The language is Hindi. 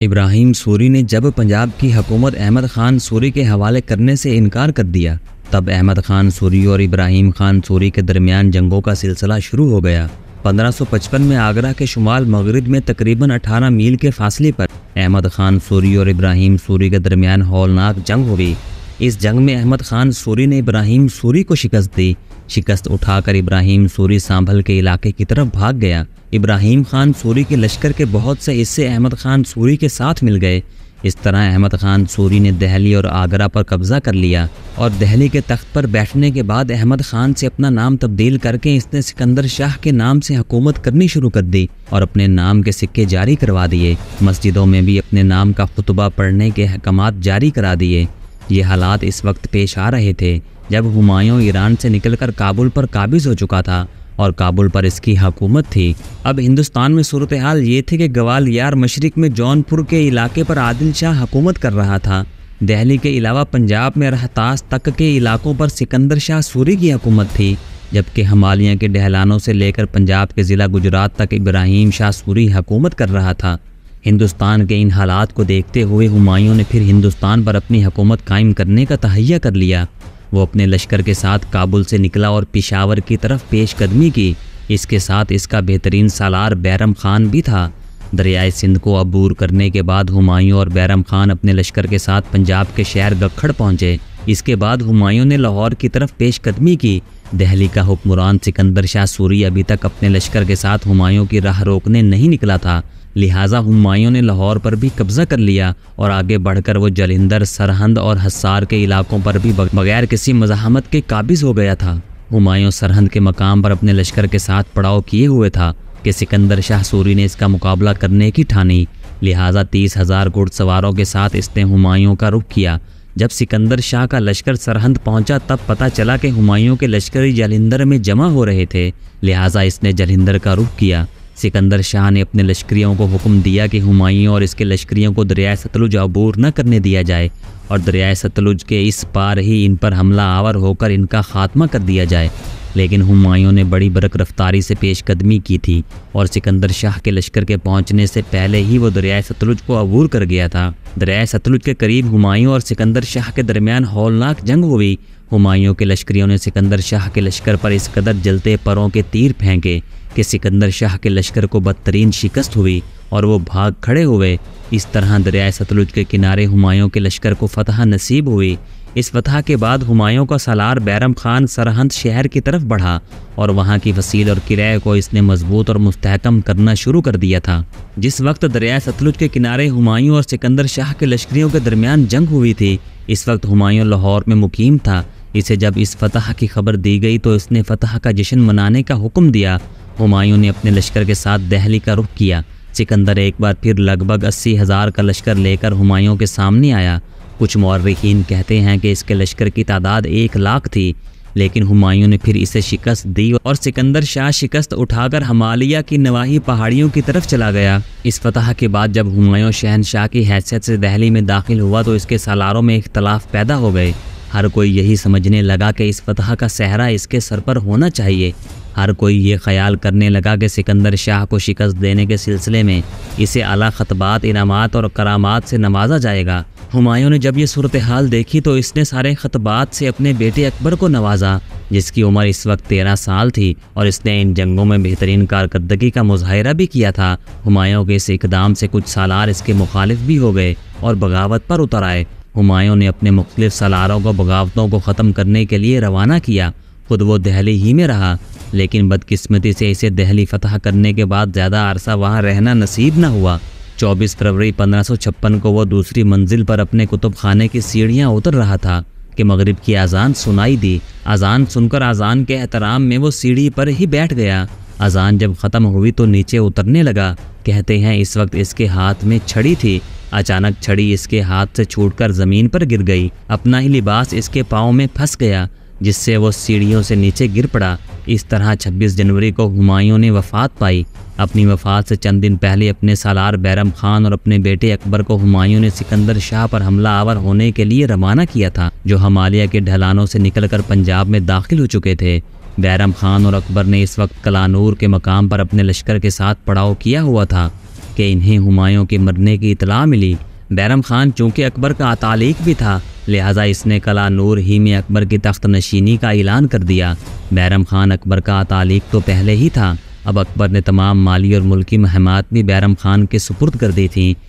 इब्राहिम सूरी ने जब पंजाब की हुकूमत अहमद खान सूरी के हवाले करने से इनकार कर दिया, तब अहमद खान सूरी और इब्राहिम खान सूरी के दरमियान जंगों का सिलसिला शुरू हो गया। 1555 में आगरा के शुमाल मगरिब में तकरीबन 18 मील के फासले पर अहमद खान सूरी और इब्राहिम सूरी के दरमियान हौलनाक जंग हुई। इस जंग में अहमद खान सूरी ने इब्राहिम सूरी को शिकस्त दी। शिकस्त उठाकर इब्राहिम सूरी सांभल के इलाके की तरफ भाग गया। इब्राहिम खान सूरी के लश्कर के बहुत से हिस्से अहमद खान सूरी के साथ मिल गए। इस तरह अहमद खान सूरी ने दिल्ली और आगरा पर कब्जा कर लिया और दिल्ली के तख्त पर बैठने के बाद अहमद खान से अपना नाम तब्दील करके इसने सिकंदर शाह के नाम से हुकूमत करनी शुरू कर दी और अपने नाम के सिक्के जारी करवा दिए। मस्जिदों में भी अपने नाम का खुतबा पढ़ने के अहकामात जारी करा दिए। ये हालात इस वक्त पेश आ रहे थे जब हुमायूं ईरान से निकलकर काबुल पर काबिज हो चुका था और काबुल पर इसकी हुकूमत थी। अब हिंदुस्तान में सूरत हाल ये थी कि ग्वालियर मशरिक में जौनपुर के इलाके पर आदिल शाह हुकूमत कर रहा था। दिल्ली के अलावा पंजाब में रहतास तक के इलाकों पर सिकंदर शाह सूरी की हुकूमत थी, जबकि हिमालय के डहलानों से लेकर पंजाब के ज़िला गुजरात तक इब्राहिम शाह सूरी हुकूमत कर रहा था। हिंदुस्तान के इन हालात को देखते हुए हुमायूं ने फिर हिंदुस्तान पर अपनी हुकूमत कायम करने का तहैया कर लिया। वो अपने लश्कर के साथ काबुल से निकला और पेशावर की तरफ पेशकदमी की। इसके साथ इसका बेहतरीन सालार बैरम खान भी था। दरियाए सिंध को अबूर करने के बाद हुमायूं और बैरम खान अपने लश्कर के साथ पंजाब के शहर गखड़ पहुंचे। इसके बाद हुमायूं ने लाहौर की तरफ पेशकदमी की। दिल्ली का हुक्मरान सिकंदर शाह सूरी अभी तक अपने लश्कर के साथ हुमायूं की राह रोकने नहीं निकला था, लिहाजा हुमायूं ने लाहौर पर भी कब्जा कर लिया और आगे बढ़कर वो जलंधर, सरहंद और हसार के इलाकों पर भी बगैर किसी मज़ाहमत के काबिज हो गया था। हुमायूं सरहंद के मकाम पर अपने लश्कर के साथ पड़ाव किए हुए था कि सिकंदर शाह सूरी ने इसका मुकाबला करने की ठानी, लिहाजा 30,000 घुड़सवारों के साथ इसने हुमायूं का रुख किया। जब सिकंदर शाह का लश्कर सरहंद पहुंचा तब पता चला कि हुमायूं के लश्कर जलंधर में जमा हो रहे थे, लिहाजा इसने जलंधर का रुख किया। सिकंदर शाह ने अपने लश्करियों को हुक्म दिया कि हुमायूं और इसके लश्करियों को दरियाए सतलुज अबूर न करने दिया जाए और दरियाए सतलुज के इस पार ही इन पर हमला आवर होकर इनका खात्मा कर दिया जाए। लेकिन हुमायूं ने बड़ी बरक रफ्तारी से पेशकदमी की थी और सिकंदर शाह के लश्कर के पहुंचने से पहले ही वो दरियाए सतलुज को अबूर कर गया था। दरियाए सतलुज के करीब हुमायूं और सिकंदर शाह के दरमियान हौलनाक जंग हुई। हुमायूं के लश्करियों ने सिकंदर शाह के लश्कर पर इस कदर जलते परों के तीर फेंके कि सिकंदर शाह के लश्कर को बदतरीन शिकस्त हुई और वो भाग खड़े हुए। इस तरह दरियाए सतलुज के किनारे हुमायूं के लश्कर को फतह नसीब हुई। इस फतह के बाद हुमायूं का सालार बैरम खान सरहंद शहर की तरफ बढ़ा और वहाँ की फसील और किराए को इसने मजबूत और मुस्तहकम करना शुरू कर दिया था। जिस वक्त दरियाए सतलुज के किनारे हुमायूं और सिकंदर शाह के लश्करियों के दरमियान जंग हुई थी, इस वक्त हुमायूं लाहौर में मुकीम था। इसे जब इस फतह की खबर दी गई तो इसने फतह का जश्न मनाने का हुक्म दिया। हुमायूं ने अपने लश्कर के साथ दिल्ली का रुख किया। सिकंदर एक बार फिर लगभग 80,000 का लश्कर लेकर हुमायूं के सामने आया। कुछ मौर्रिखीन कहते हैं कि इसके लश्कर की तादाद 1 लाख थी, लेकिन हुमायूं ने फिर इसे शिकस्त दी और सिकंदर शाह शिकस्त उठाकर हिमालय की नवाही पहाड़ियों की तरफ चला गया। इस फतह के बाद जब हुमायूं शहनशाह की हैसियत से दिल्ली में दाखिल हुआ तो इसके सालारों में इख्तलाफ पैदा हो गए। हर कोई यही समझने लगा कि इस फतह का सहरा इसके सर पर होना चाहिए। हर कोई ये ख्याल करने लगा कि सिकंदर शाह को शिकस्त देने के सिलसिले में इसे आला खतबात, इनामात और करामात से नवाजा जाएगा। हुमायूं ने जब ये सूरत हाल देखी तो इसने सारे खतबात से अपने बेटे अकबर को नवाजा, जिसकी उम्र इस वक्त 13 साल थी और इसने इन जंगों में बेहतरीन कारकर्दगी का मुजाहिरा भी किया था। हुमायूं के इस इकदाम से कुछ सालार इसके मुखालिफ भी हो गए और बगावत पर उतर आए। हुमायूं ने अपने मुख्तलिफ सालारों को बगावतों को ख़त्म करने के लिए रवाना किया। खुद वो दिल्ली ही में रहा, लेकिन बदकिस्मती से इसे दिल्ली फतह करने के बाद ज़्यादा अरसा वहाँ रहना नसीब न हुआ। 24 फरवरी 1556 को वो दूसरी मंजिल पर अपने कुतुब खाने की सीढ़ियाँ उतर रहा था कि मगरिब की अजान सुनाई दी। अजान सुनकर अजान के एहतराम में वो सीढ़ी पर ही बैठ गया। अजान जब ख़त्म हुई तो नीचे उतरने लगा। कहते हैं इस वक्त इसके हाथ में छड़ी थी। अचानक छड़ी इसके हाथ से छूटकर ज़मीन पर गिर गई। अपना ही लिबास इसके पाँव में फंस गया, जिससे वो सीढ़ियों से नीचे गिर पड़ा। इस तरह 26 जनवरी को हुमायूं ने वफ़ात पाई। अपनी वफ़ात से चंद दिन पहले अपने सालार बैरम खान और अपने बेटे अकबर को हुमायूं ने सिकंदर शाह पर हमला आवर होने के लिए रवाना किया था, जो हिमालय के ढलानों से निकलकर पंजाब में दाखिल हो चुके थे। बैरम खान और अकबर ने इस वक्त कलानूर के मकाम पर अपने लश्कर के साथ पड़ाव किया हुआ था। कि इन्हें हुमायूं के मरने की इतला मिली। बैरम खान चूँकि अकबर का अतालिक भी था, लिहाजा इसने कला नूर ही में अकबर की तख्त नशीनी का ऐलान कर दिया। बैरम खान अकबर का अतालिक तो पहले ही था, अब अकबर ने तमाम माली और मुल्की महमात भी बैरम खान के सुपुर्द कर दी थीं।